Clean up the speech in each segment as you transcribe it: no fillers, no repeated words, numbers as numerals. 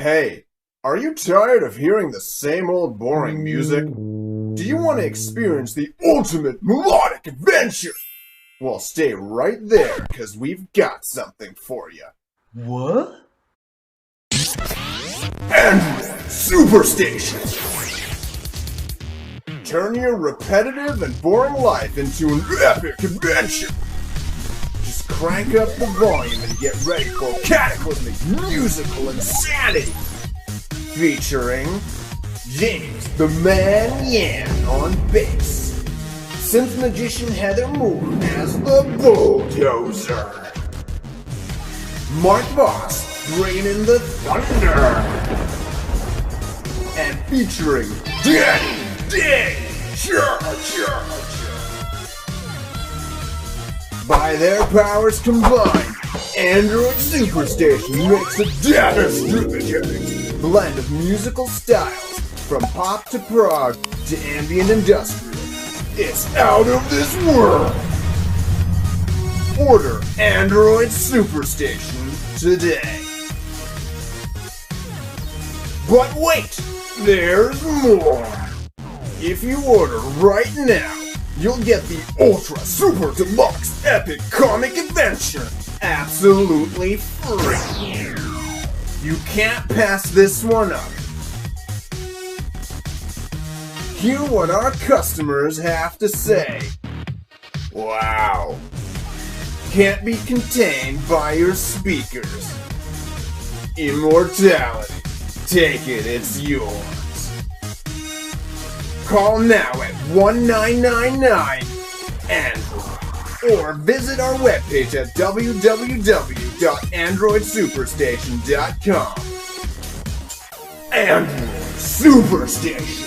Hey, are you tired of hearing the same old boring music? Do you want to experience the ultimate melodic adventure? Well, stay right there, because we've got something for you. What? Android Superstation! Turn your repetitive and boring life into an epic adventure! Just crank up the volume and get ready for cataclysmic musical insanity! Featuring James the Man Yan on bass, synth magician Heather Moore as the bulldozer, Mark Voss bringing in the thunder, and featuring Danny Day. By their powers combined, Android Superstation makes a data-stripping blend of musical styles from pop to prog to ambient industrial. It's out of this world! Order Android Superstation today. But wait, there's more! If you order right now, you'll get the Ultra Super Deluxe Epic Comic Adventure absolutely free. You can't pass this one up. Hear what our customers have to say. Wow. Can't be contained by your speakers. Immortality. Take it, it's yours. Call now at 1999-ANDROID or visit our webpage at www.androidsuperstation.com. Android Superstation.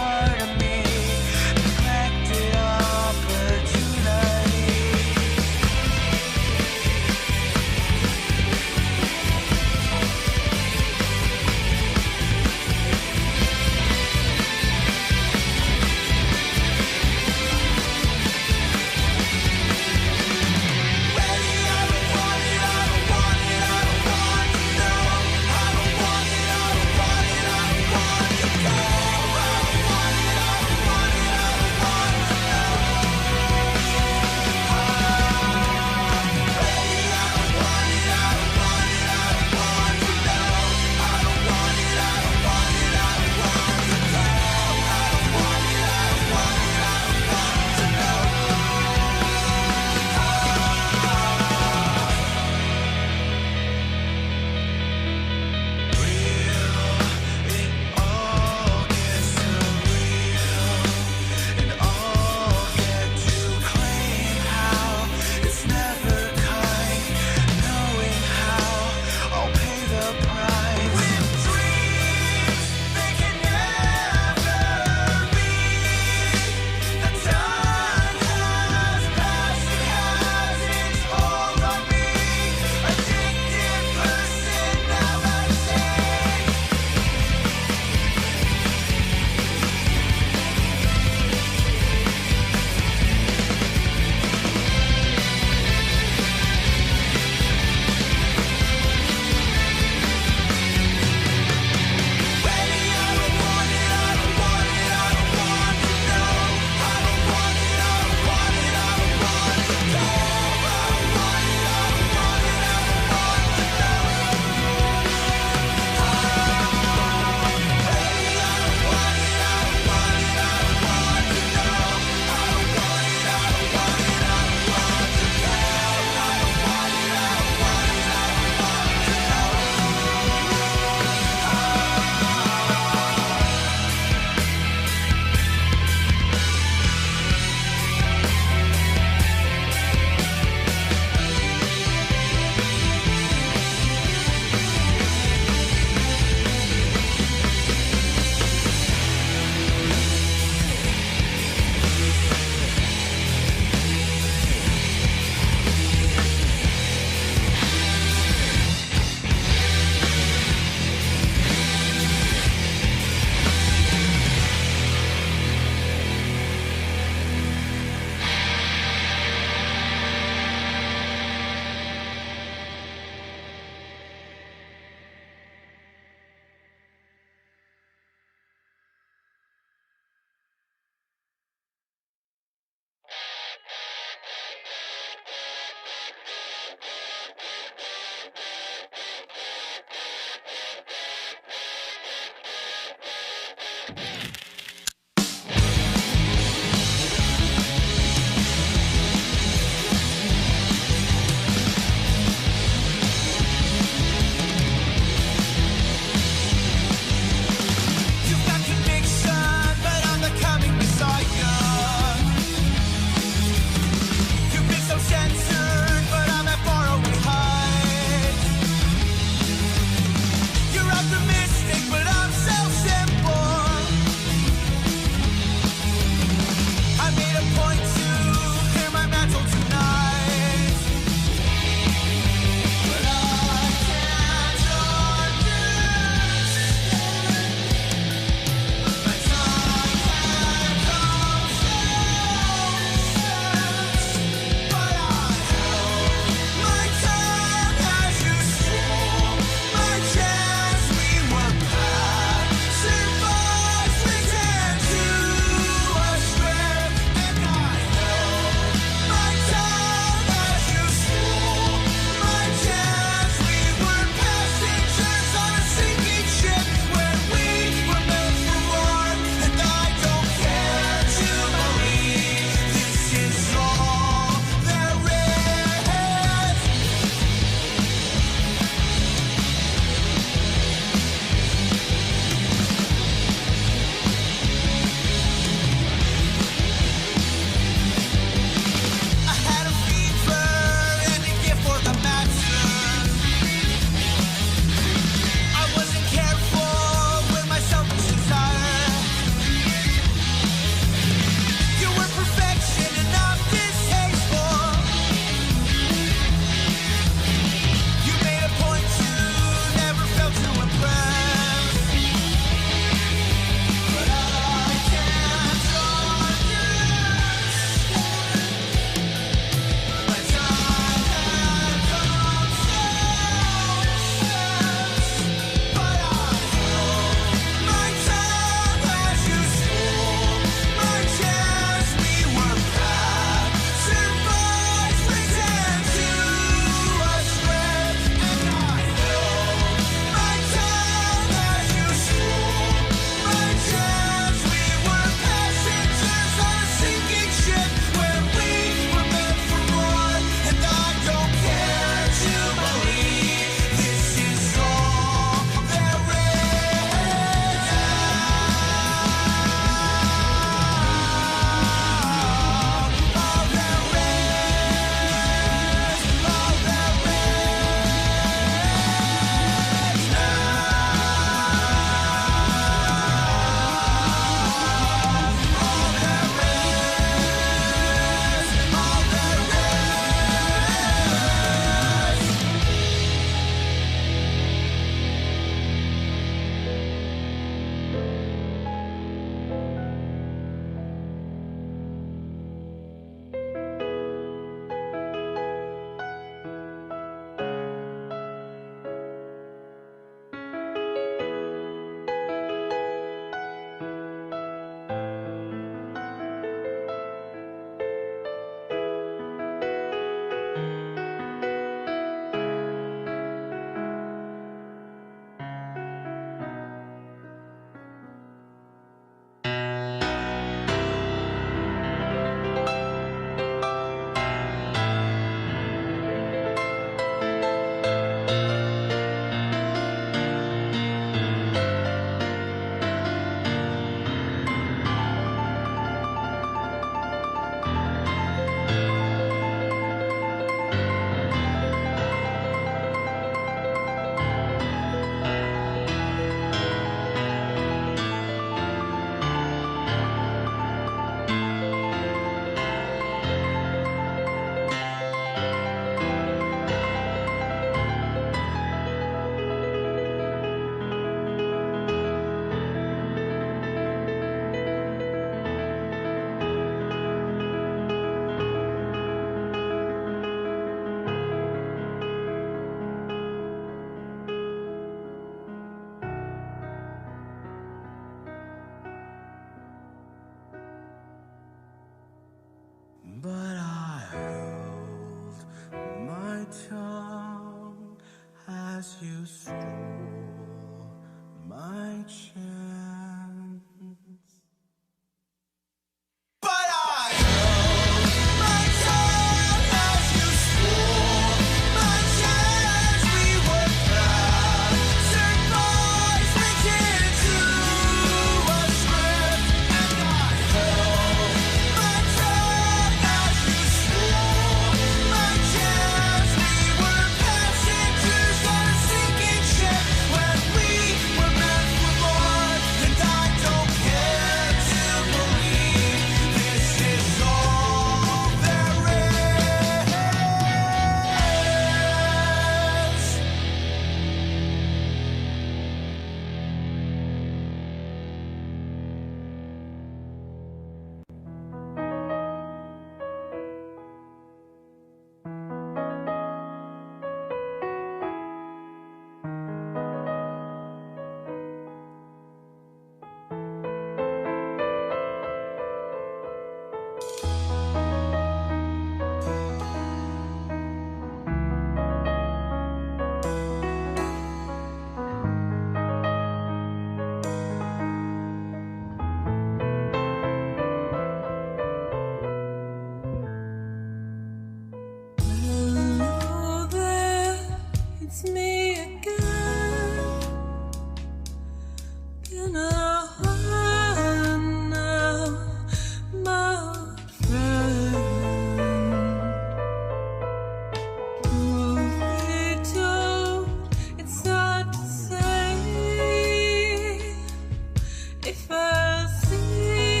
if I'll see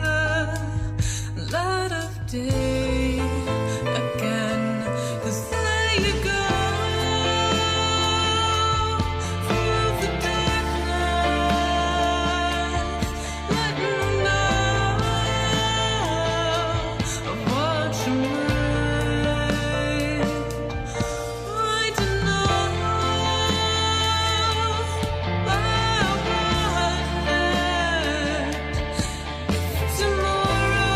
the light of day again. 'Cause there you go, through the darkness, let me know of what you made. I don't know by what left. Tomorrow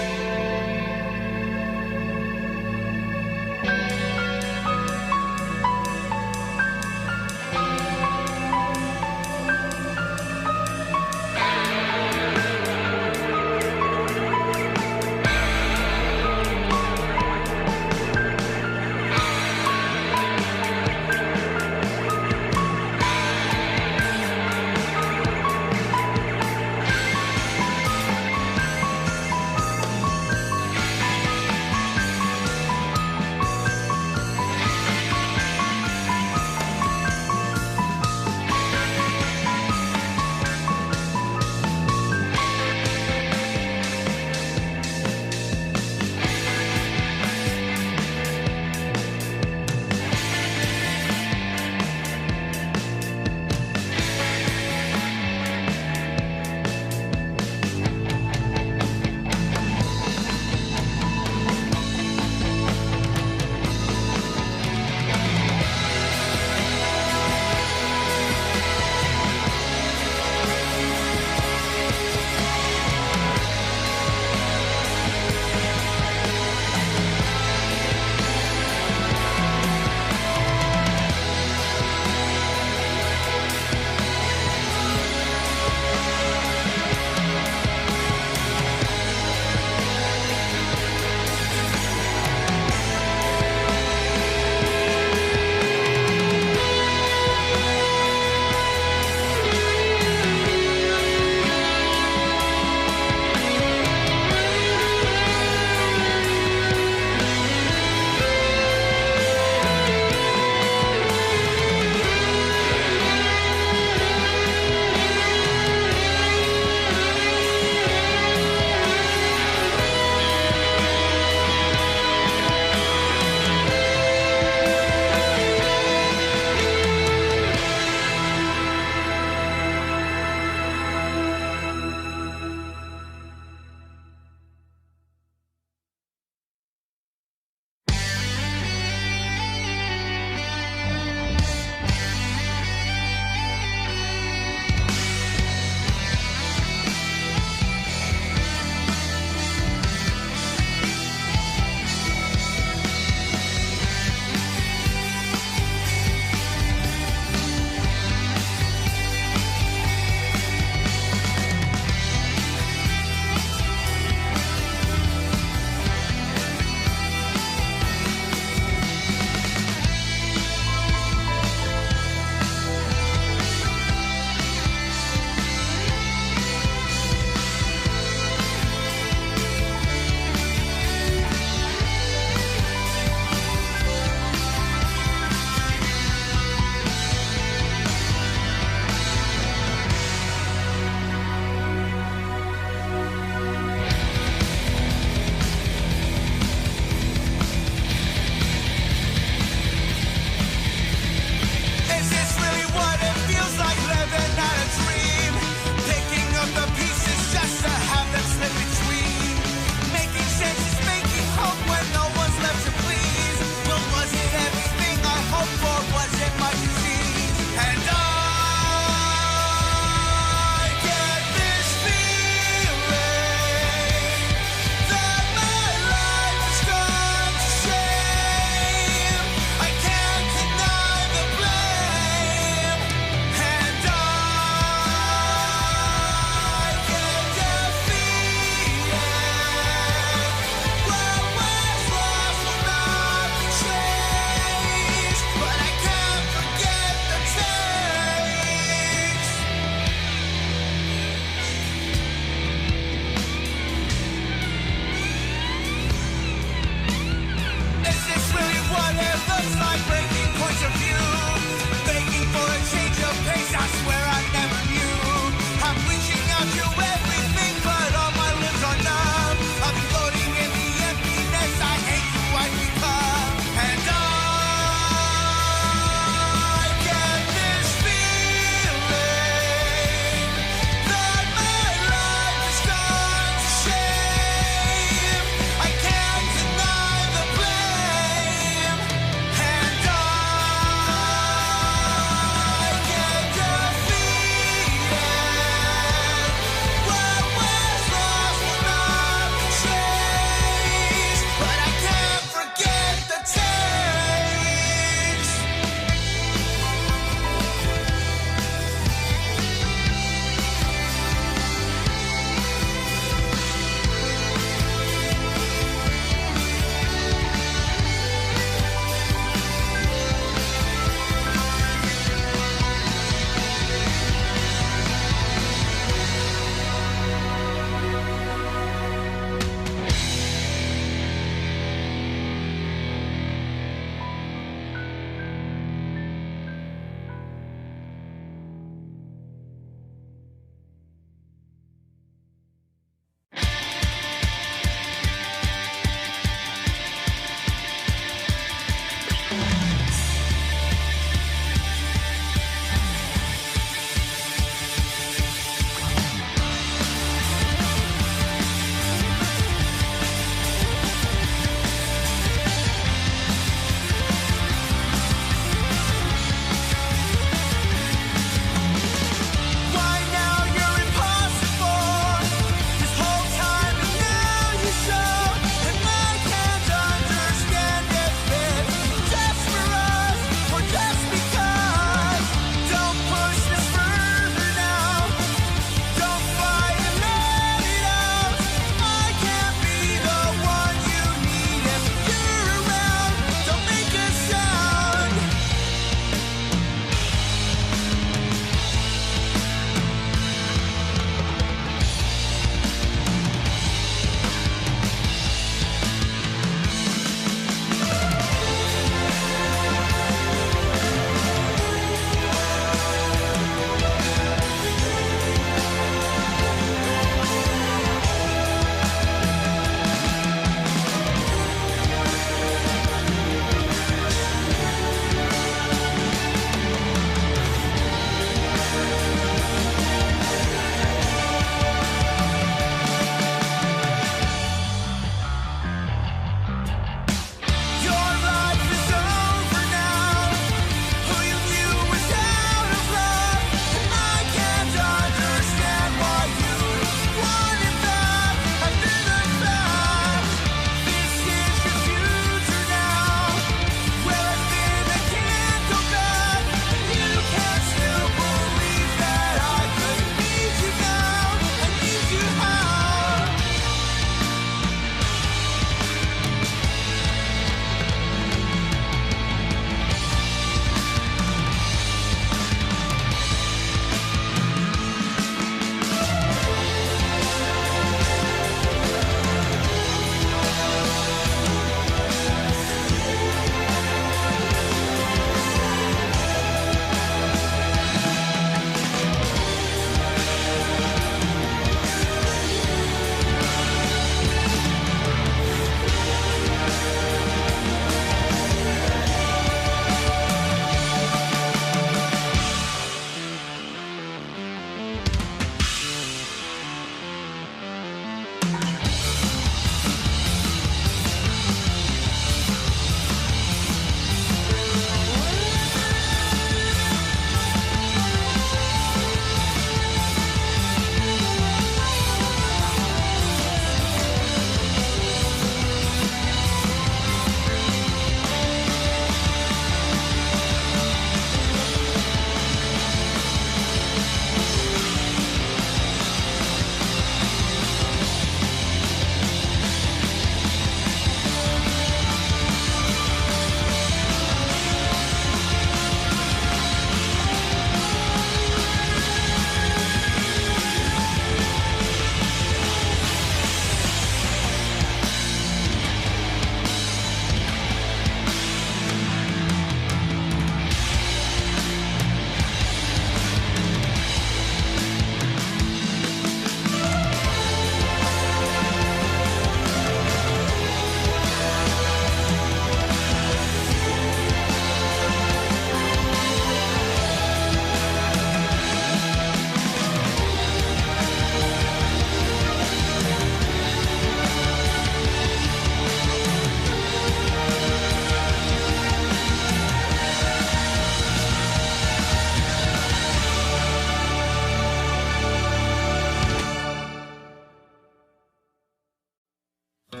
Speaks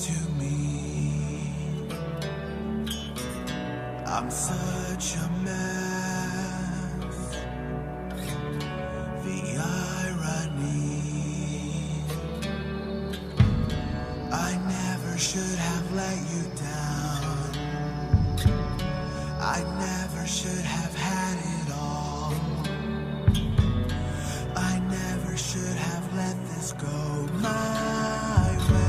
to me. I'm such a mess. The irony. I never should have let you down. I never should have had it all. I never should have let this go my way.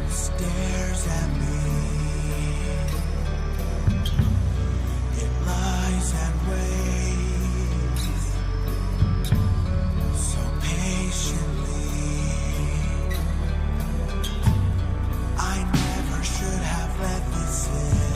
Stares at me. It lies and waits so patiently. I never should have let this in.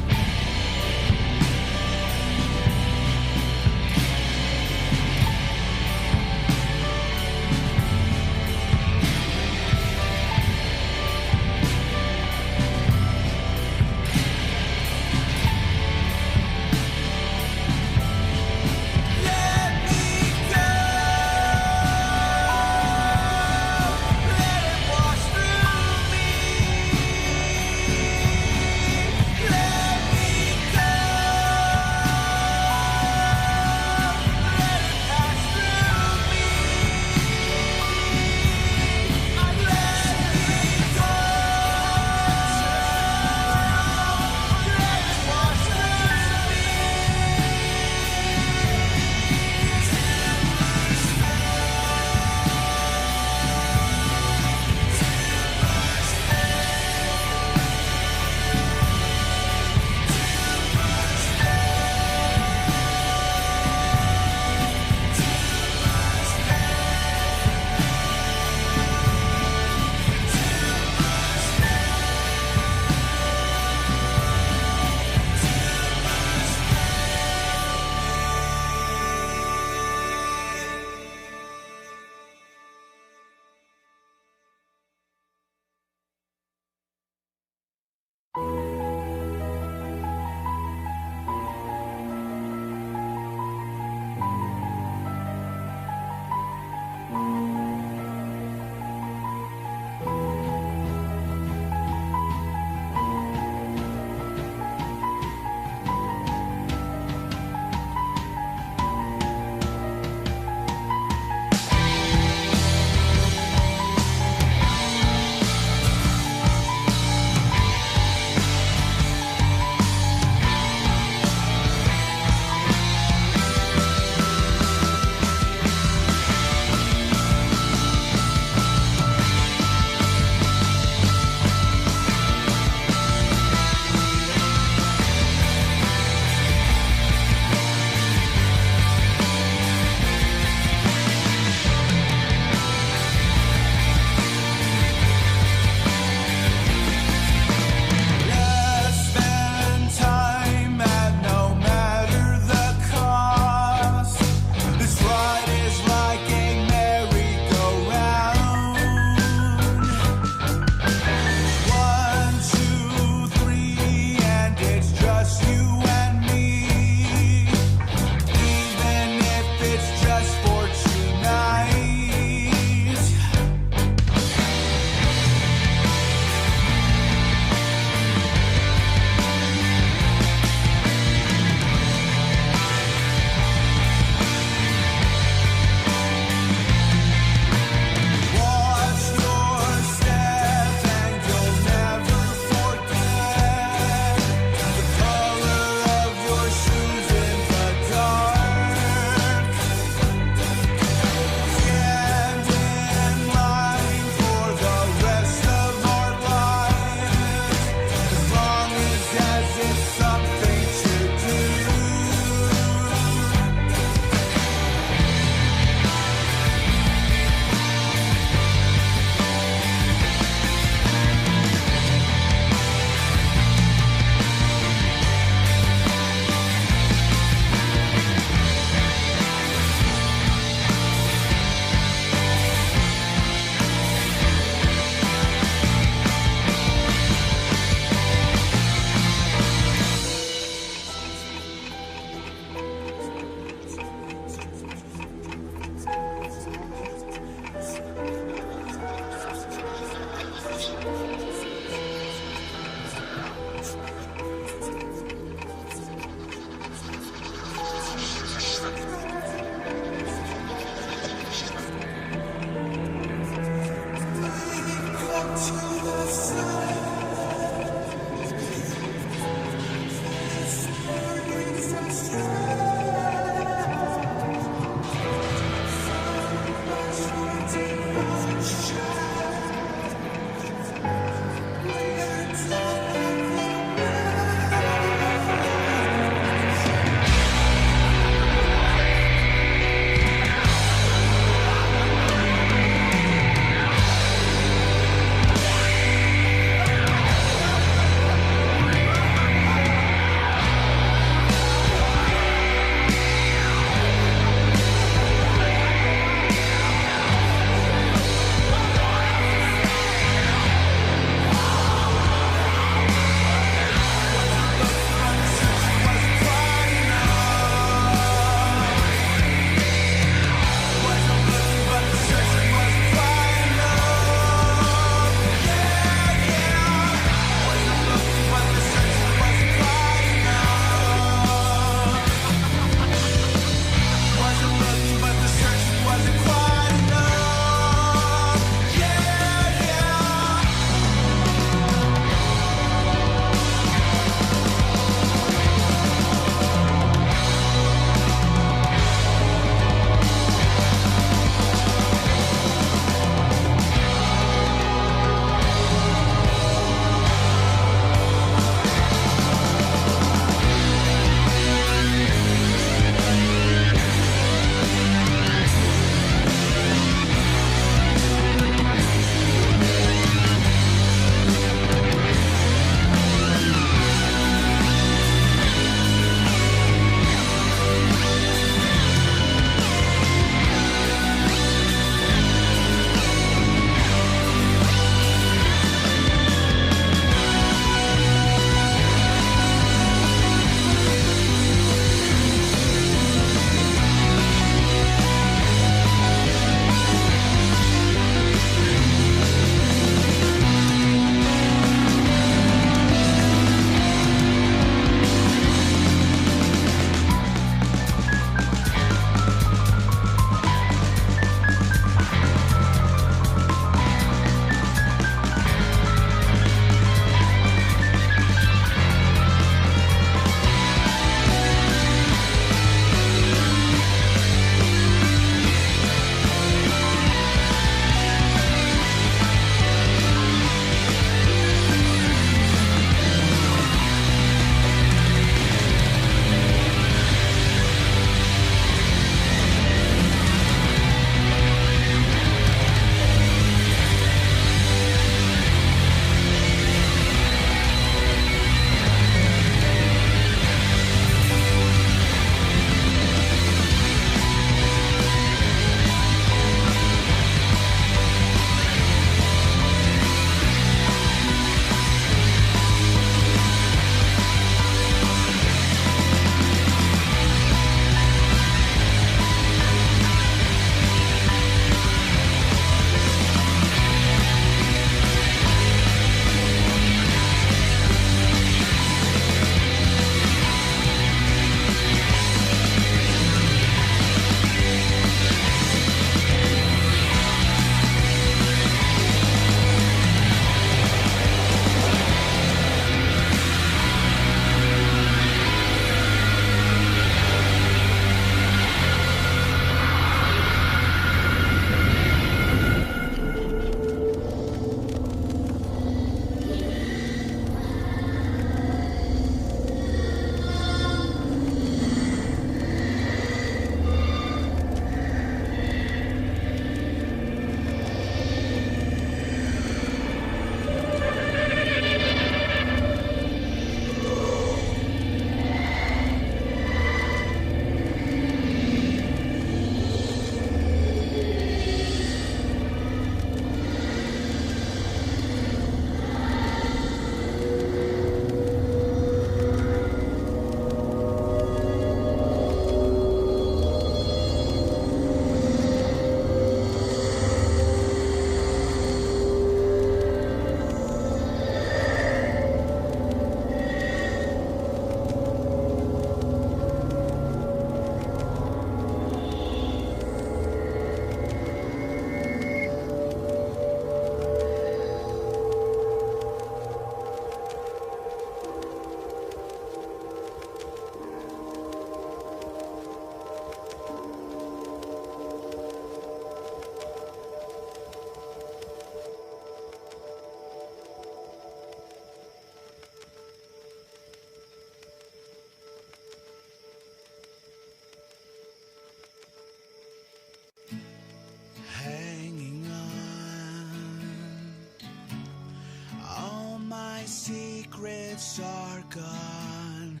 spirits are gone,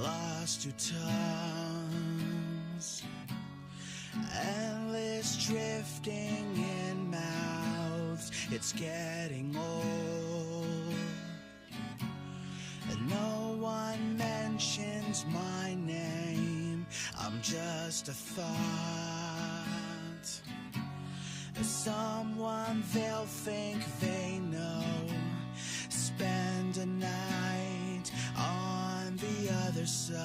lost to tongues. Endless drifting in mouths, it's getting old. And no one mentions my name, I'm just a thought. Someone they'll think they know, spend a night on the other side.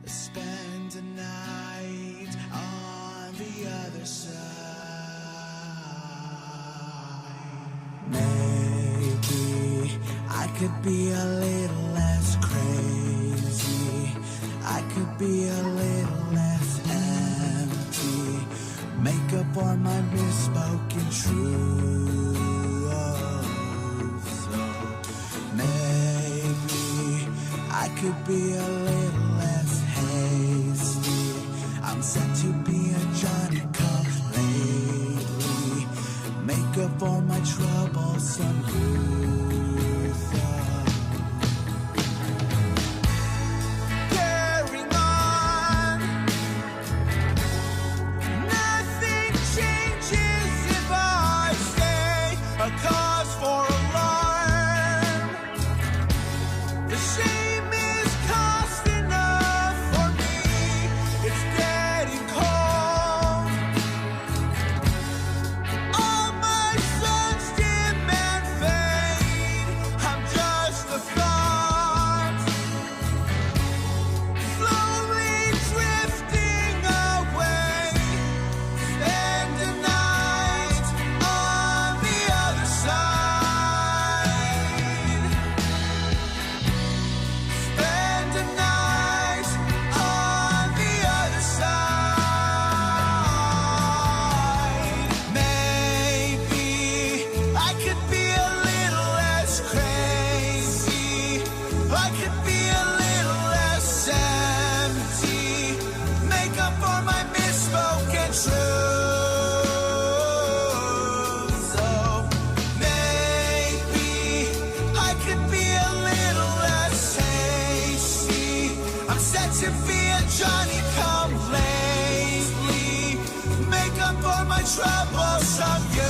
Spend a night on the other side. Maybe I could be a little less crazy, I could be a little less empty, make up for my misspoken truths. So maybe I could be a little less hasty, I'm set to be a Johnny Come lately, make up for my troublesome youth. Carrying on, nothing changes if I stay, a cause for alarm. The shame is cost enough for me, it's getting cold. All my suns dim and fade, I'm just a thought, slowly drifting away. Spend a night on the other side. Spend a night on the other side. Maybe I could be a little less crazy, I could be a little less empty, make up for my misspoken truths. So maybe I could be a little less hasty, I'm set to be a Johnny Come lately, make up for my troublesome youth.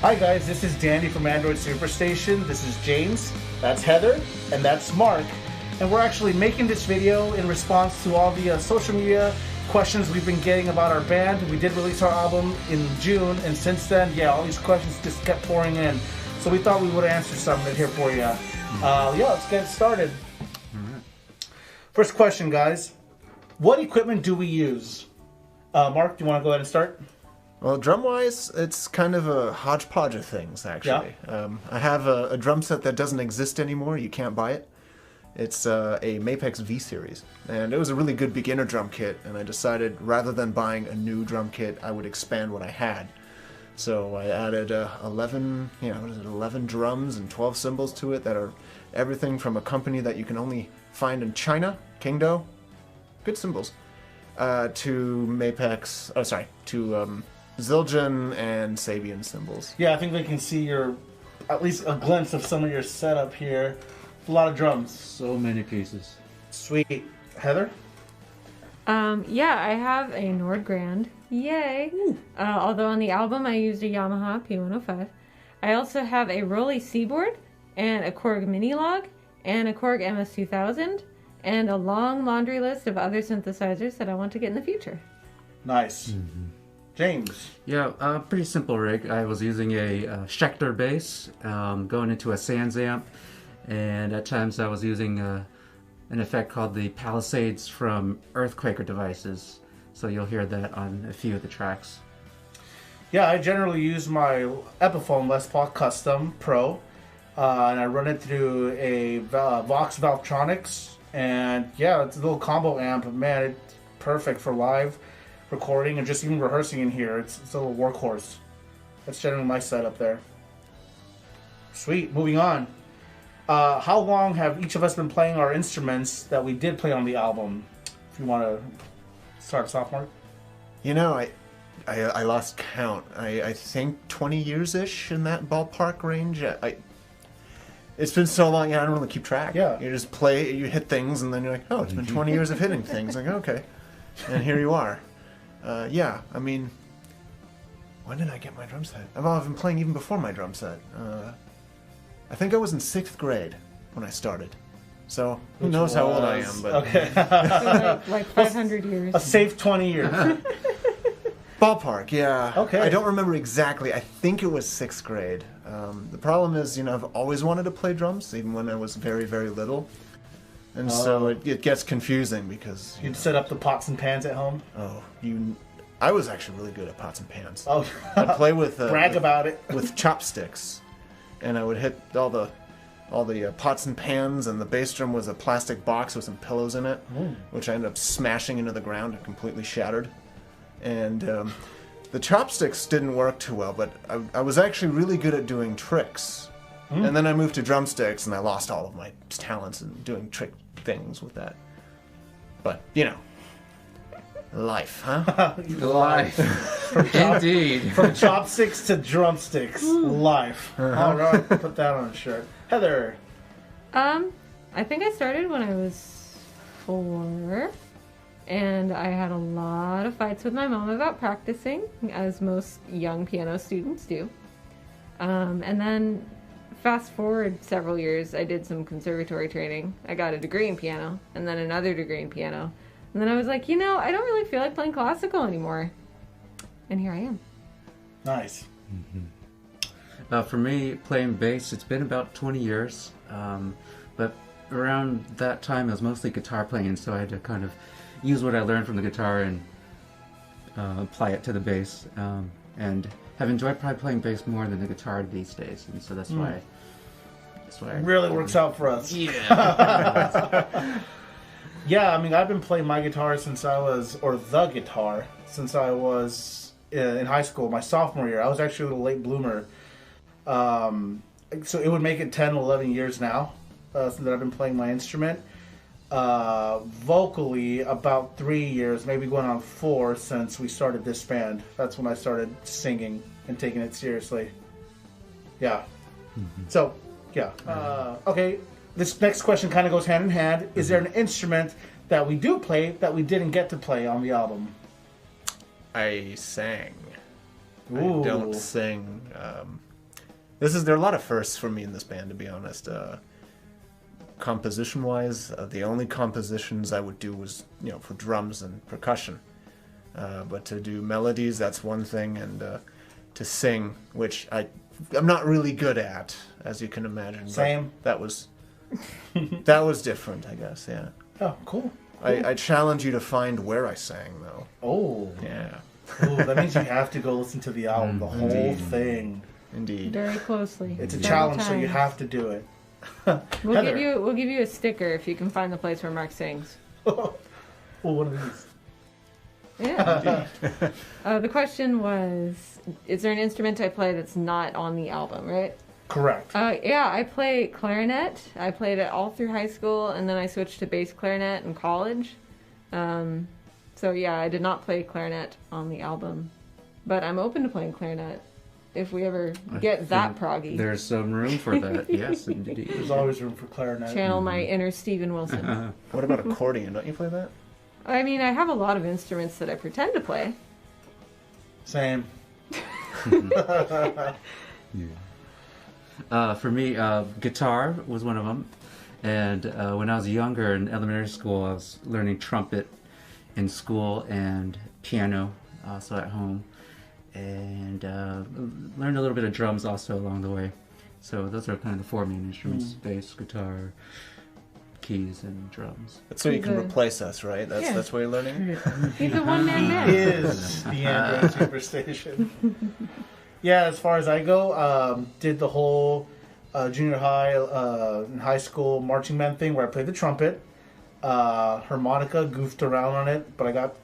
Hi guys, this is Danny from Android Superstation. This is James, that's Heather, and that's Mark. And we're actually making this video in response to all the social media questions we've been getting about our band. We did release our album in June, and since then, yeah, all these questions just kept pouring in. So we thought we would answer some of it here for you. Yeah, let's get started. First question, guys. What equipment do we use? Mark, do you want to go ahead and start? Well, drum-wise, it's kind of a hodgepodge of things, actually. Yeah. I have a drum set that doesn't exist anymore. You can't buy it. It's a Mapex V-Series. And it was a really good beginner drum kit, and I decided rather than buying a new drum kit, I would expand what I had. So I added 11 drums and 12 cymbals to it that are everything from a company that you can only find in China, Kingdo, good cymbals, to Mapex, to Zildjian and Sabian cymbals. Yeah, I think we can see at least a glimpse of some of your setup here. A lot of drums. So many pieces. Sweet. Heather? Yeah, I have a Nord Grand. Yay! Although on the album I used a Yamaha P105. I also have a Rolly Seaboard, and a Korg Mini Log, and a Korg MS2000, and a long laundry list of other synthesizers that I want to get in the future. Nice. James? Yeah, pretty simple rig. I was using a Schecter bass, going into a Sans amp, and at times I was using an effect called the Palisades from Earthquaker Devices. So you'll hear that on a few of the tracks. Yeah, I generally use my Epiphone Les Paul Custom Pro, and I run it through a Vox Valvetronics, and yeah, it's a little combo amp. Man, it's perfect for live recording and just even rehearsing in here. It's a little workhorse. That's generally my setup there. Sweet. Moving on. How long have each of us been playing our instruments that we did play on the album? If you want to start us off, Mark. You know, I lost count. I think 20 years-ish in that ballpark range. It's been so long, I don't really keep track. Yeah. You just play, you hit things, and then you're like, oh, it's been 20 years of hitting things. Like, okay. And here you are. Yeah, I mean, when did I get my drum set? I've been playing even before my drum set. I think I was in 6th grade when I started. So, who knows how old I am, but... Okay. So like 500 years. A safe 20 years. Ballpark, yeah. Okay. I don't remember exactly. I think it was 6th grade. The problem is, I've always wanted to play drums, even when I was very, very little. And so it gets confusing because... You'd set up the pots and pans at home? I was actually really good at pots and pans. Oh. I'd play with... Brag about it. With chopsticks. And I would hit all the pots and pans, and the bass drum was a plastic box with some pillows in it, which I ended up smashing into the ground and completely shattered. And the chopsticks didn't work too well, but I was actually really good at doing tricks. And then I moved to drumsticks, and I lost all of my talents in doing trick things with that. But, life, huh? Life. Indeed. From chopsticks to drumsticks. Life. All right, put that on a shirt. Heather. I think I started when I was 4, and I had a lot of fights with my mom about practicing, as most young piano students do. And then fast forward several years, I did some conservatory training. I got a degree in piano, and then another degree in piano. And then I was like, I don't really feel like playing classical anymore. And here I am. Nice. For me, playing bass, it's been about 20 years. But around that time, it was mostly guitar playing, and so I had to kind of use what I learned from the guitar and apply it to the bass. And have enjoyed probably playing bass more than the guitar these days, and so that's why. It really works out for us. Yeah. Yeah, I mean, I've been playing my guitar since I was in high school, my sophomore year. I was actually a little late bloomer. So it would make it 10, 11 years now since I've been playing my instrument. Vocally, about 3 years, maybe going on 4 since we started this band. That's when I started singing and taking it seriously. Yeah. So, yeah. Okay. This next question kind of goes hand in hand. Is there an instrument that we do play that we didn't get to play on the album? I sang. Ooh. I don't sing There are a lot of firsts for me in this band, to be honest. Composition-wise, the only compositions I would do was, for drums and percussion. But to do melodies, that's one thing, and to sing, which I'm not really good at, as you can imagine. Same. That was different, I guess. Yeah. Oh, cool. I challenge you to find where I sang, though. Oh. Yeah. Ooh, that means you have to go listen to the album, the whole Indeed. thing. Indeed. Very closely. It's a Several challenge, so you times. have to do it. We'll Heather. give you a sticker if you can find the place where Mark sings. Well, one of these. Yeah. The question was, is there an instrument I play that's not on the album, right? Correct. Yeah, I play clarinet. I played it all through high school, and then I switched to bass clarinet in college. So yeah, I did not play clarinet on the album, but I'm open to playing clarinet if we ever get that proggy. There's some room for that. Yes, indeed. There's always room for clarinet. Channel my inner Steven Wilson. What about accordion? Don't you play that? I mean, I have a lot of instruments that I pretend to play. Same. For me, guitar was one of them. And when I was younger in elementary school, I was learning trumpet in school and piano, also at home. And learned a little bit of drums also along the way. So those are kind of the four main instruments: bass, guitar, keys, and drums. That's so you can Okay. replace us, right? That's why you're learning? He's a one-man band. Is the Android Superstation. Yeah, as far as I go, did the whole junior high and high school marching band thing where I played the trumpet, harmonica, goofed around on it, but I got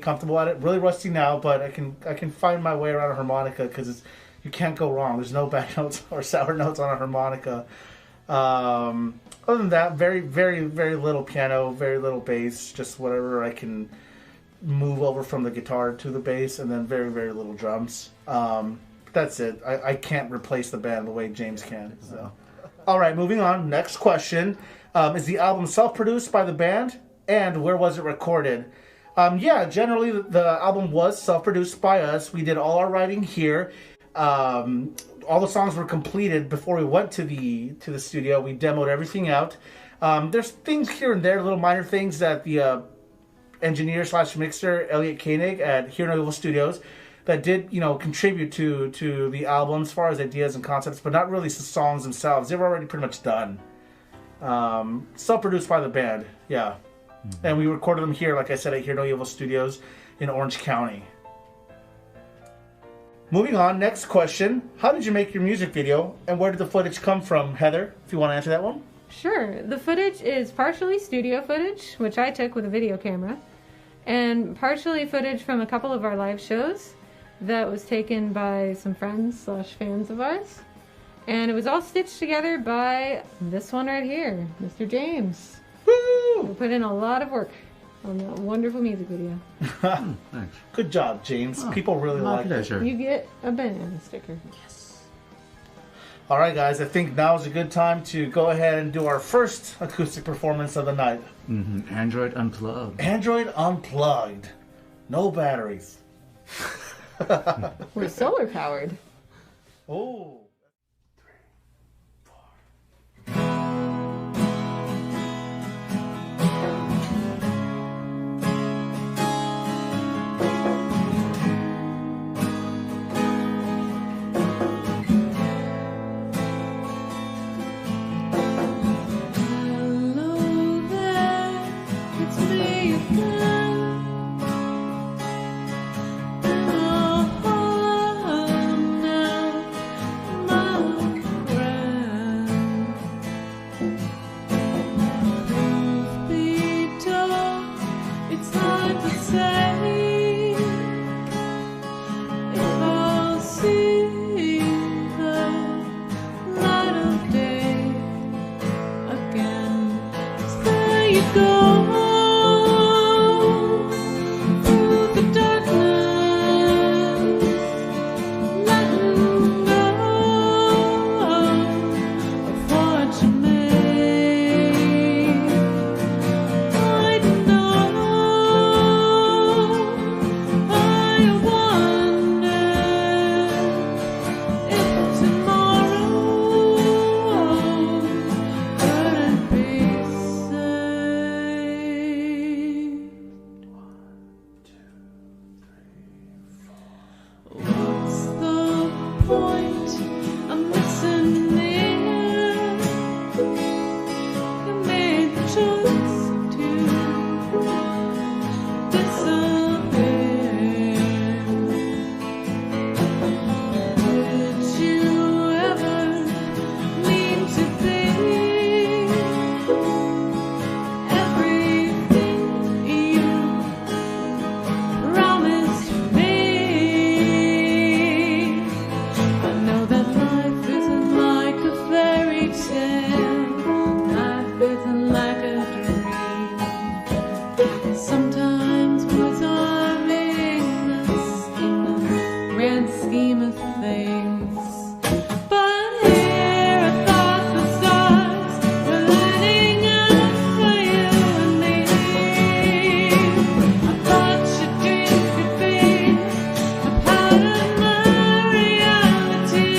comfortable at it. Really rusty now, but I can find my way around a harmonica because you can't go wrong. There's no bad notes or sour notes on a harmonica. Other than that, very, very, very little piano, very little bass, just whatever I can move over from the guitar to the bass, and then very, very little drums. That's it. I can't replace the band the way James can. So. All right, moving on. Next question. Is the album self-produced by the band, and where was it recorded? Yeah, generally the album was self-produced by us. We did all our writing here. All the songs were completed before we went to the studio. We demoed everything out. There's things here and there, little minor things that the engineer / mixer Elliot Koenig at Here No Evil Studios that did contribute to the album as far as ideas and concepts, but not really the songs themselves. They were already pretty much done. Self-produced by the band, yeah. And we recorded them here, like I said, at Here No Evil Studios in Orange County. Moving on, next question. How did you make your music video, and where did the footage come from, Heather, if you want to answer that one? Sure. The footage is partially studio footage, which I took with a video camera, and partially footage from a couple of our live shows that was taken by some friends / fans of ours. And it was all stitched together by this one right here, Mr. James. Woo! We put in a lot of work on that wonderful music video. Thanks. Good job, James. People really My like it. pleasure. You get a banana sticker. All right, guys, I think now is a good time to go ahead and do our first acoustic performance of the night. Android Unplugged. Android Unplugged. No batteries. We're solar powered. Oh. Hello there, it's me again. And all alone now, point, I'm missing it. You made the choice to disappear. Did you ever mean to be everything you promised me? I know that life isn't like a fairy tale. Life isn't like a dream. Sometimes words are meaningless in the grand scheme of things. But here I thought the stars were lighting up for you and me. I thought your dreams could be a part of my reality.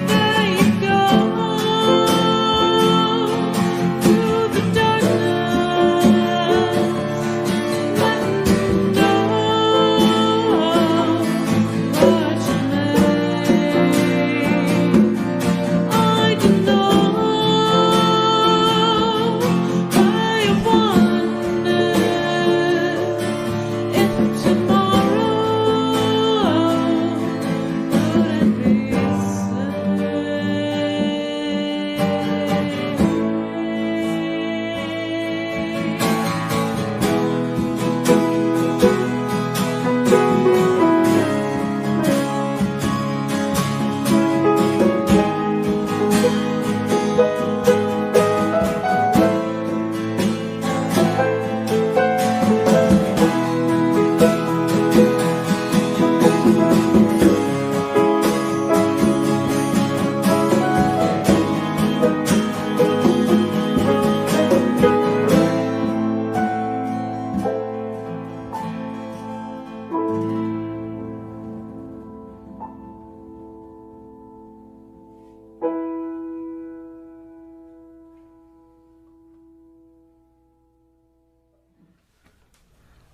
There you go, through the darkness, letting know what you made. I don't know why you wondered if tomorrow wouldn't be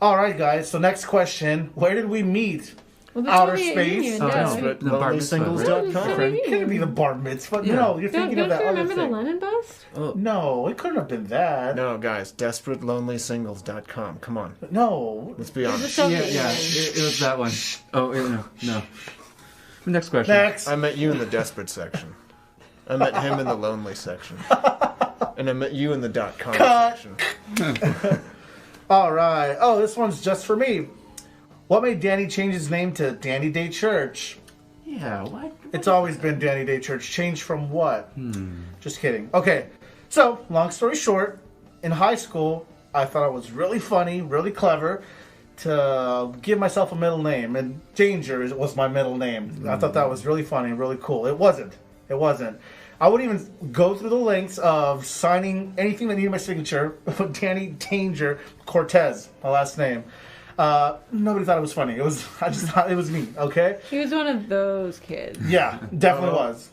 All right, guys. So next question: where did we meet? Well, the Outer Soviet space. Union, Oh, yeah. Desperate The bar mitzvah, LonelySingles.com. right? It couldn't be the bar mitzvah. Yeah. No, you're Don't thinking you of that other remember the thing. Lennon bust? No, it couldn't have been that. No, guys, DesperateLonelySingles.com. Come on, No. let's be It was the honest. Soviet Yeah, Union. it was that one. Oh, no. Next question. Next. I met you in the desperate section. I met him in the lonely section. And I met you in the .com Cut. section. All right. Oh, this one's just for me. What made Danny change his name to Danny Day Church? Yeah, what? It's always been Danny Day Church. Changed from what? Just kidding. Okay. So, long story short, in high school, I thought it was really funny, really clever to give myself a middle name. And Danger was my middle name. I thought that was really funny and really cool. It wasn't. It wasn't. I wouldn't even go through the lengths of signing anything that needed my signature. Danny Danger Cortez, my last name. Nobody thought it was funny. I just thought it was me. Okay. He was one of those kids. Yeah, definitely was.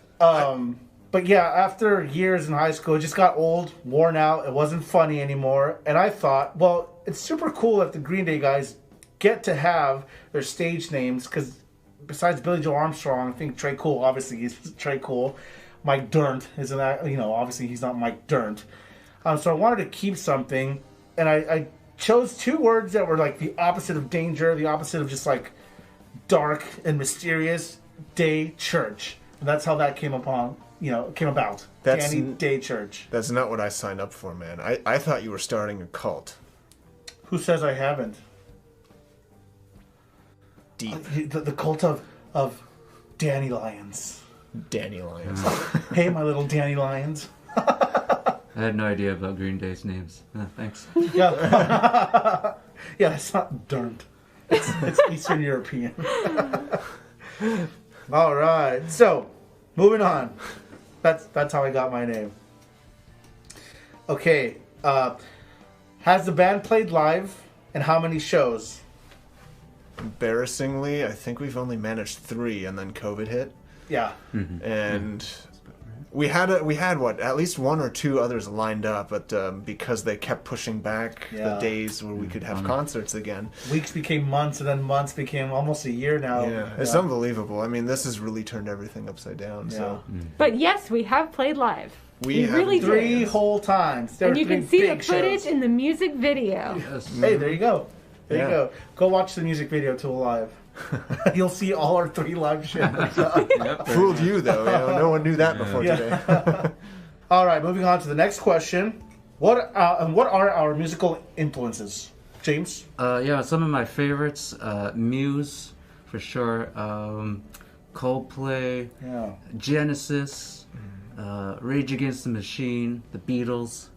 But yeah, after years in high school, it just got old, worn out. It wasn't funny anymore. And I thought, well, it's super cool that the Green Day guys get to have their stage names because besides Billy Joe Armstrong, I think Trey Cool, obviously he's Trey Cool. Mike Dirnt isn't that, obviously he's not Mike Dirnt. So I wanted to keep something, and I chose two words that were like the opposite of danger, the opposite of just like dark and mysterious. Day Church, and that's how that came about. That's Danny Day Church. That's not what I signed up for, man. I thought you were starting a cult. Who says I haven't? Deep. The cult of Danny Lions. Danny Lions. Hey, my little Danny Lions. I had no idea about Green Day's names. Thanks. Yeah, yeah, it's not Dirnt. It's Eastern European. All right, so moving on. That's how I got my name. Okay, has the band played live, and how many shows? Embarrassingly, I think we've only managed 3, and then COVID hit. Yeah. And We had what, at least one or two others lined up, but because they kept pushing back the days where we could have concerts again. Weeks became months, and then months became almost a year now. Yeah, it's unbelievable. I mean, this has really turned everything upside down. Yeah. So But yes, we have played live. we have really did. 3 whole times. There And were you 3 can see the big footage shows. in the music video. Yes. Hey, there you go. There Yeah. you go. Go watch the music video to Alive. You'll see all our 3 live shows. Yep. fooled you though. You know, no one knew that before today. All right, moving on to the next question. What are our musical influences, James? Yeah, some of my favorites, Muse, for sure, Coldplay, Yeah. Genesis, Rage Against the Machine, The Beatles,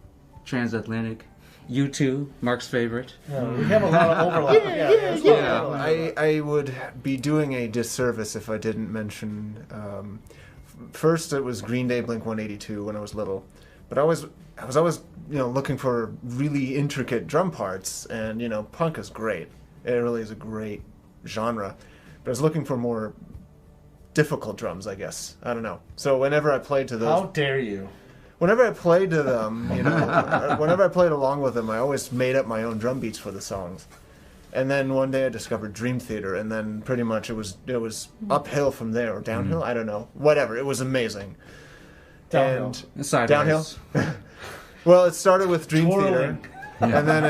Transatlantic, U2, Mark's favorite. We have a lot of overlap. There's a lot of overlap. I would be doing a disservice if I didn't mention. First, it was Green Day, Blink-182 when I was little, but I was always looking for really intricate drum parts, and punk is great. It really is a great genre, but I was looking for more difficult drums, I guess. I don't know. So whenever I played to those, How dare you? whenever I played to them, whenever I played along with them, I always made up my own drum beats for the songs. And then one day I discovered Dream Theater, and then pretty much it was uphill from there, or downhill, I don't know. Whatever, it was amazing. Downhill. And Sideways. downhill? Well, it started with Dream Twirling. Theater, and then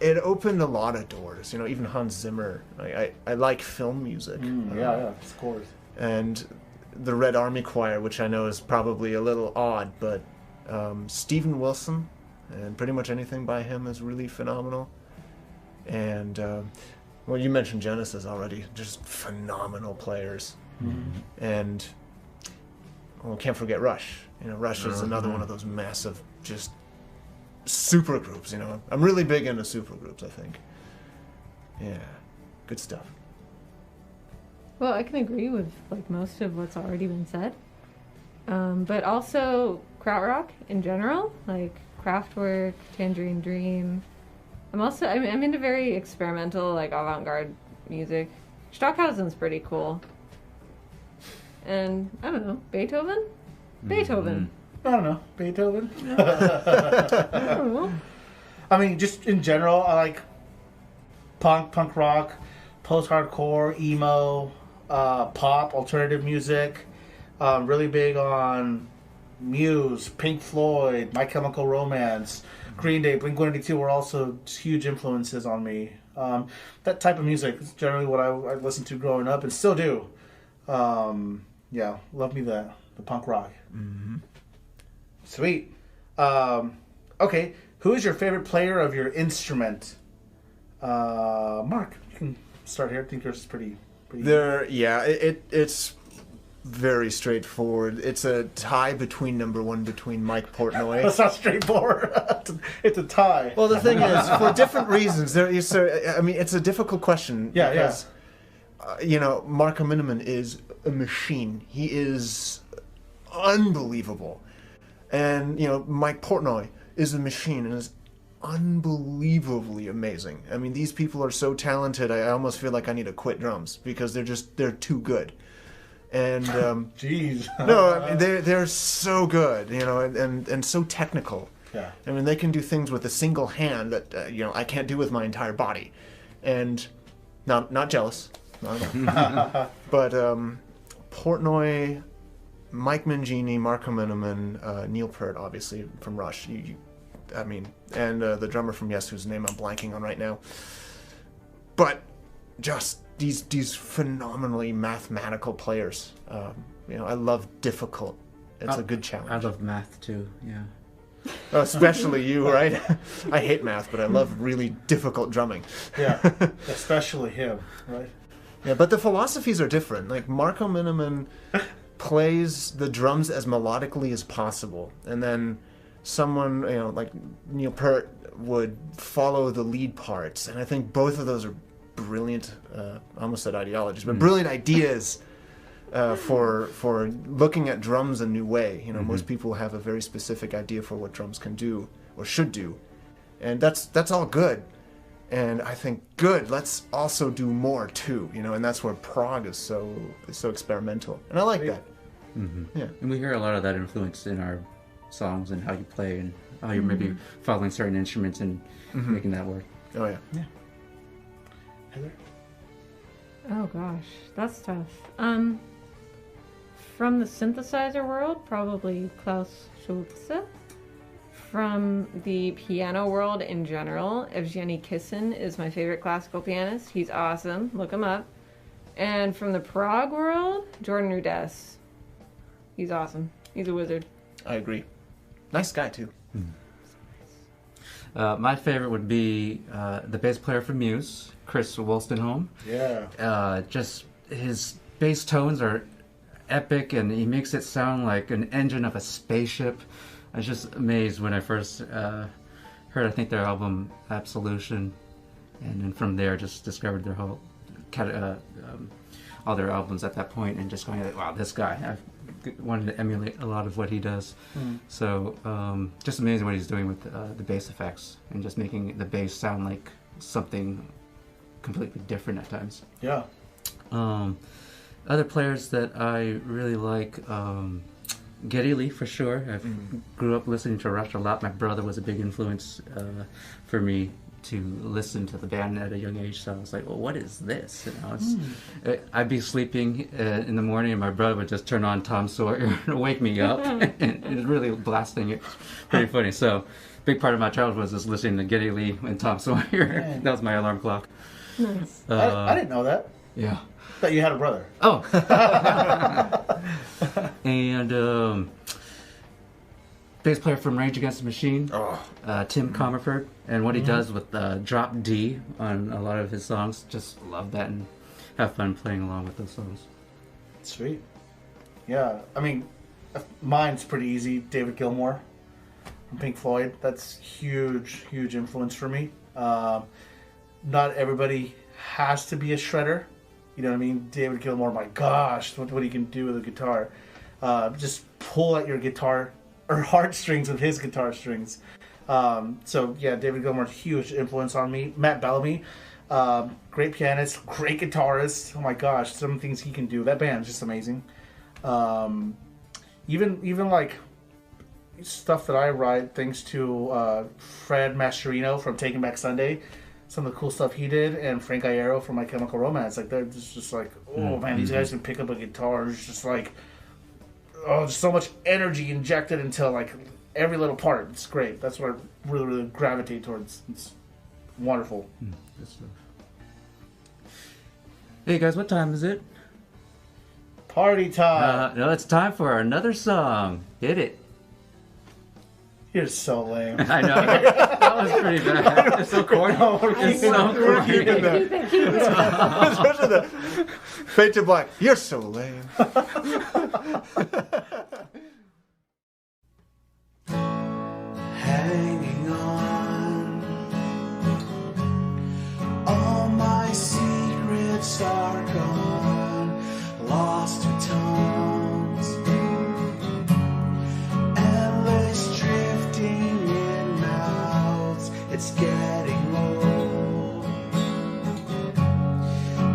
it opened a lot of doors. Even Hans Zimmer. I like film music. Yeah, of course. And the Red Army Choir, which I know is probably a little odd, but Steven Wilson, and pretty much anything by him is really phenomenal. And well, you mentioned Genesis already, just phenomenal players. And well, can't forget Rush. Rush is another one of those massive, just super groups. I'm really big into super groups, I think. Yeah, good stuff. Well, I can agree with most of what's already been said, but also krautrock in general, like Kraftwerk, Tangerine Dream. I'm into very experimental, avant-garde music. Stockhausen's pretty cool, and I don't know, Beethoven. I don't know. Beethoven? I don't know. I mean, just in general, I like punk rock, post-hardcore, emo, pop, alternative music. Really big on Muse, Pink Floyd, My Chemical Romance, Green Day, Blink-182 were also huge influences on me. That type of music is generally what I listened to growing up and still do. Yeah, love me the punk rock. Mm-hmm. Sweet. Okay, who is your favorite player of your instrument? Mark, you can start here. I think yours is pretty. It's very straightforward. It's a tie between number one between Mike Portnoy. That's not straightforward. It's a tie. Well, the thing is, for different reasons, it's a difficult question. Yeah, because, Marco Miniman is a machine. He is unbelievable. And, Mike Portnoy is a machine and is unbelievably amazing. I mean, these people are so talented, I almost feel like I need to quit drums because they're too good. And Jeez. no, I mean, they're so good, and so technical. Yeah. I mean, they can do things with a single hand that I can't do with my entire body, and not jealous, not at all. But Portnoy, Mike Mangini, Marco Miniman, Neil Peart, obviously from Rush. And the drummer from Yes, whose name I'm blanking on right now. But just these phenomenally mathematical players. I love difficult. It's a good challenge. I love math too, yeah. Especially you, right? I hate math, but I love really difficult drumming. Yeah, especially him, right? Yeah, but the philosophies are different. Like Marco Miniman plays the drums as melodically as possible, and then someone like Neil Peart would follow the lead parts, and I think both of those are brilliant. I almost said ideologies, but brilliant ideas for looking at drums a new way. Most people have a very specific idea for what drums can do or should do, and that's all good. And I think, good, let's also do more too, you know, and that's where prog is so experimental. And I like that. Yeah. And we hear a lot of that influence in our songs and how you play and how you're maybe following certain instruments and making that work. Oh, yeah. Yeah. Heather? Oh gosh, that's tough. From the synthesizer world, probably Klaus Schulze. From the piano world in general, Evgeny Kissin is my favorite classical pianist. He's awesome. Look him up. And from the prog world, Jordan Rudess. He's awesome. He's a wizard. I agree. Nice guy, too. My favorite would be the bass player from Muse, Chris Wolstenholme. Yeah. Just his bass tones are epic, and he makes it sound like an engine of a spaceship. I was just amazed when I first heard, I think, their album Absolution, and then from there just discovered their whole all their albums at that point, and just going like, wow, this guy. I wanted to emulate a lot of what he does. So just amazing what he's doing with the bass effects and just making the bass sound like something completely different at times. Yeah. Other players that I really like, Geddy Lee for sure. I grew up listening to Rush a lot. My brother was a big influence for me to listen to the band at a young age. So I was like, well, what is this? You know, I'd be sleeping in the morning and my brother would just turn on Tom Sawyer and wake me up and it was really blasting it. Pretty funny. So big part of my childhood was just listening to Geddy Lee and Tom Sawyer. That was my alarm clock. Nice. I didn't know that. Yeah. That you had a brother. Oh. And bass player from Rage Against the Machine, Tim Comerford, and what he does with drop D on a lot of his songs, just love that and have fun playing along with those songs. Sweet. Yeah, I mean, mine's pretty easy. David Gilmour from Pink Floyd. That's huge influence for me. Not everybody has to be a shredder. You know what I mean? David Gilmour, my gosh, what he can do with a guitar. Just pull at your guitar or heartstrings with his guitar strings. So yeah, David Gilmour, huge influence on me. Matt Bellamy, great pianist, great guitarist. Oh my gosh, some things he can do. That band's just amazing. Even like stuff that I write, thanks to Fred Mascherino from Taking Back Sunday. Some of the cool stuff he did, and Frank Iero from My Chemical Romance. Like they're just like, oh man, these guys can pick up a guitar. It's just like, oh, just so much energy injected into like every little part. It's great. That's what I really gravitate towards. It's wonderful. Good stuff. Hey guys, what time is it? Party time. No, it's time for another song. Hit it. You're so lame. I know. That was pretty bad. It's so corny. It's so corny. Especially the Fade to Black. You're so lame. Hanging on. All my secrets are gone, lost to tongues. Endless drifting in mouths. It's getting old.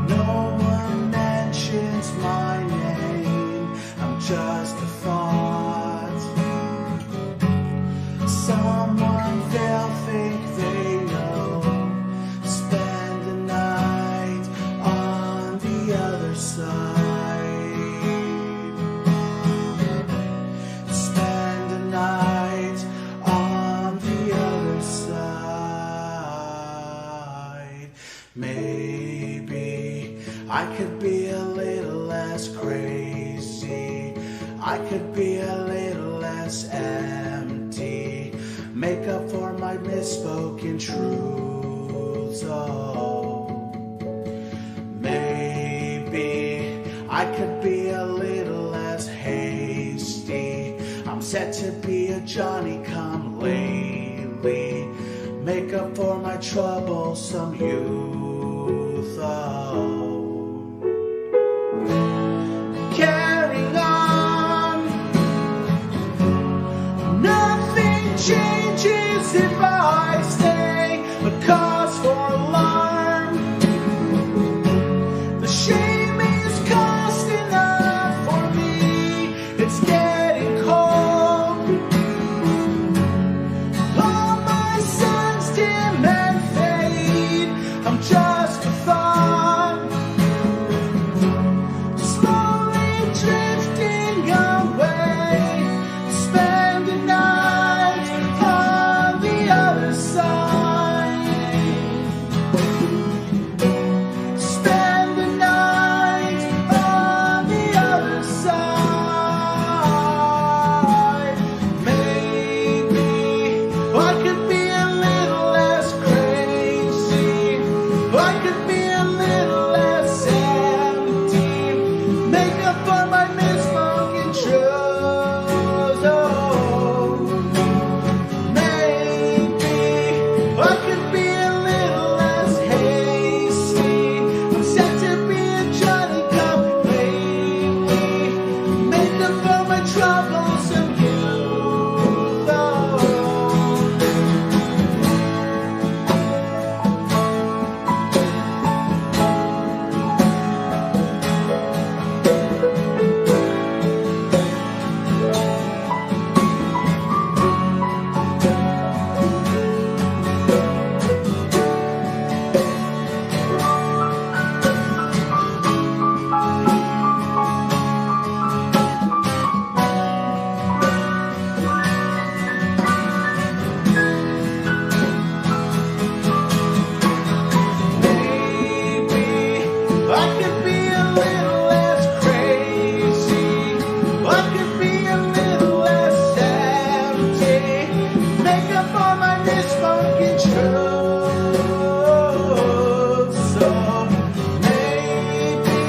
No one mentions my name. I'm just a thought. Someone they'll think they know. Spend the night on the other side. Spend the night on the other side. Maybe I could be a little less crazy. I could be a little less empty. Make up for my misspoken truths. Oh, maybe I could be a little less hasty. I'm set to be a Johnny come lately. Make up for my troublesome youth. Oh, carrying on. Nothing changes if I stay, but cause for just a thought, slowly drifting away, spend the night on the other side, spend the night on the other side. Maybe I could be a little less crazy, I could be a little less empty, make up for my misspoken truths. Oh, maybe I could be a little less hasty, I'm set to be a Johnny come lately, make up for my troublesome youth. Oh. Maybe I could be a little less crazy, I could be a little less empty, make up for my misspoken truths. So maybe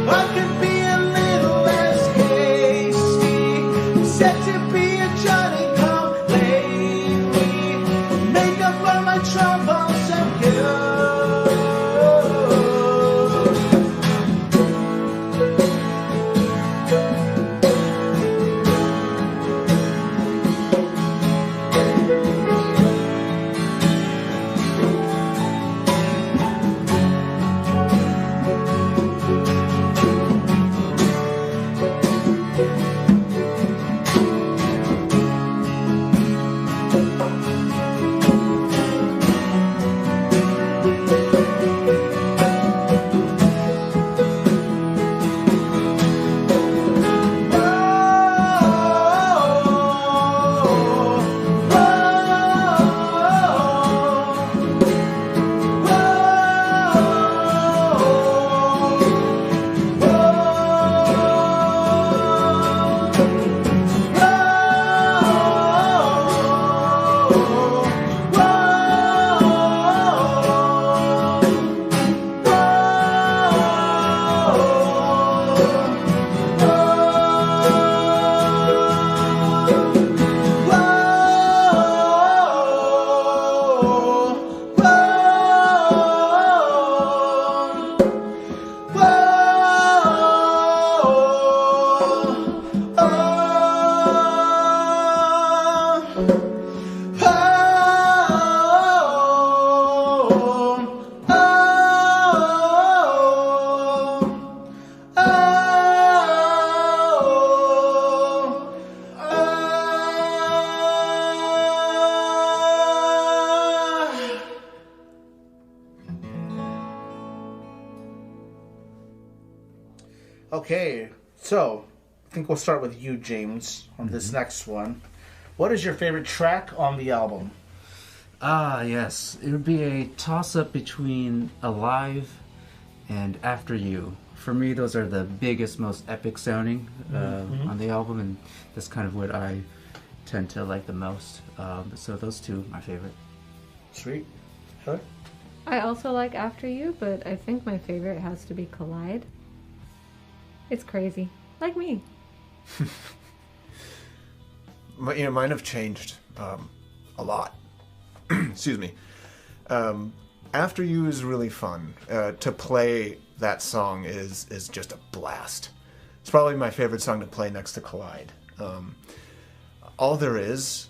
I could be a little less hasty, set to be a Johnny come lately, make up for my troublesome youth. Okay, so I think we'll start with you, James, on this next one. What is your favorite track on the album? Ah, yes. It would be a toss-up between Alive and After You. For me, those are the biggest, most epic sounding on the album, and that's kind of what I tend to like the most. So those two, my favorite. Sweet. Heather? I also like After You, but I think my favorite has to be Collide. It's crazy. Like me. Mine have changed a lot. Excuse me. After You is really fun. To play that song is just a blast. It's probably my favorite song to play next to Collide. All There Is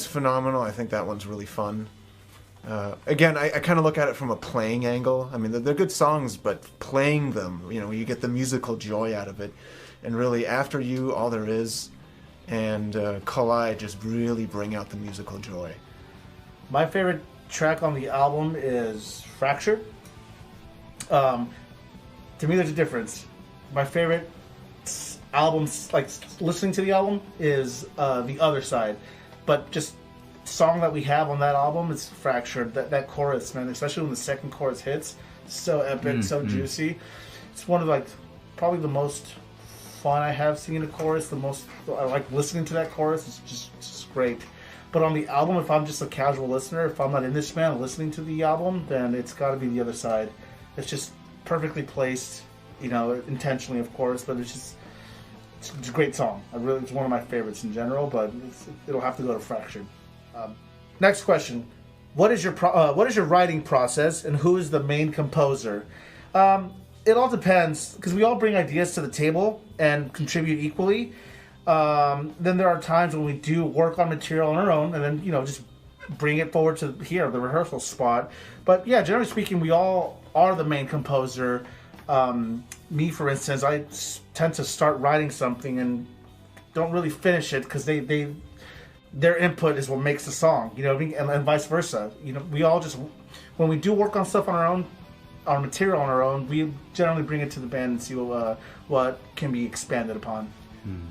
phenomenal. I think that one's really fun. Again, I kind of look at it from a playing angle. I mean, they're good songs, but playing them, you get the musical joy out of it. And really, After You, All There Is, and Collide just really bring out the musical joy. My favorite track on the album is Fractured. To me, there's a difference. My favorite albums, like listening to the album, is The Other Side. But just song that we have on that album is Fractured. That chorus, man, especially when the second chorus hits, so epic, so juicy. It's one of like probably the most fun I have singing a chorus. The most I like listening to that chorus. It's just great. But on the album, if I'm just a casual listener, if I'm not in this band listening to the album, then it's got to be The Other Side. It's just perfectly placed, you know, intentionally, of course, but it's a great song. It's one of my favorites in general, but it'll have to go to Fractured. Next question: What is your writing process, and who is the main composer? It all depends, because we all bring ideas to the table and contribute equally. Then there are times when we do work on material on our own, and then, you know, just bring it forward to here, the rehearsal spot. But yeah, generally speaking, we all are the main composer. Me, for instance, I tend to start writing something and don't really finish it because their input is what makes the song, you know, and vice versa. You know, we all just, when we do work on stuff on our own, our material on our own, we generally bring it to the band and see what can be expanded upon.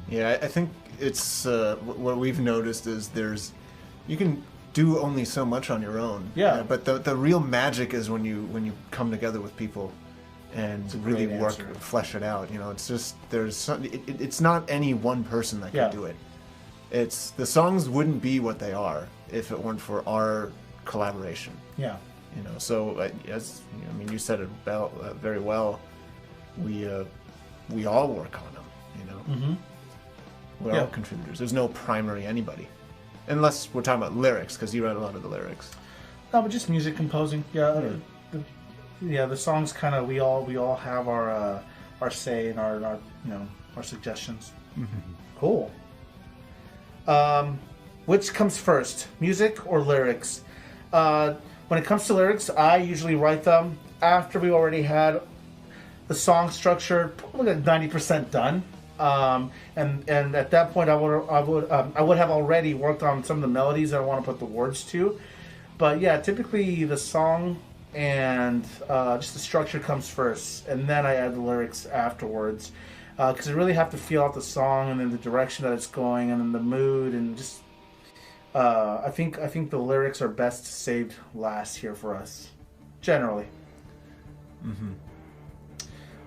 Yeah, I think it's what we've noticed is you can do only so much on your own. Yeah. But the real magic is when you come together with people and really flesh it out. You know, it's just it's not any one person that can do it. It's the songs wouldn't be what they are if it weren't for our collaboration. Yeah. You know, so as I mean, you said it very well. We all work on them. You know, we're all contributors. There's no primary anybody, unless we're talking about lyrics, because you write a lot of the lyrics. No, but just music composing. Yeah, the songs kind of we all have our say and our you know, our suggestions. Cool. Which comes first, music or lyrics? When it comes to lyrics, I usually write them after we already had the song structure probably like 90% done. And at that point, I would have already worked on some of the melodies that I want to put the words to. But yeah, typically the song and just the structure comes first, and then I add the lyrics afterwards. Because I really have to feel out the song and then the direction that it's going and then the mood and just. I think the lyrics are best saved last here for us, generally.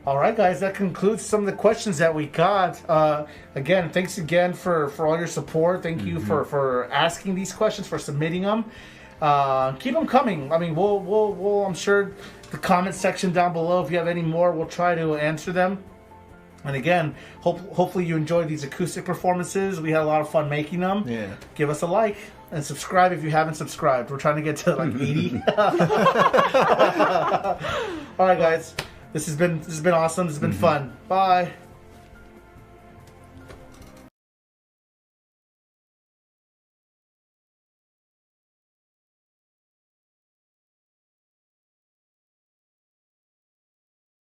All right, guys, that concludes some of the questions that we got. Again, thanks again for all your support. Thank you for asking these questions, for submitting them. Keep them coming. I mean, we'll I'm sure the comment section down below, if you have any more, we'll try to answer them. And again, hopefully you enjoyed these acoustic performances. We had a lot of fun making them. Yeah. Give us a like and subscribe if you haven't subscribed. We're trying to get to like 80. All right, guys. This has been awesome. This has been fun. Bye.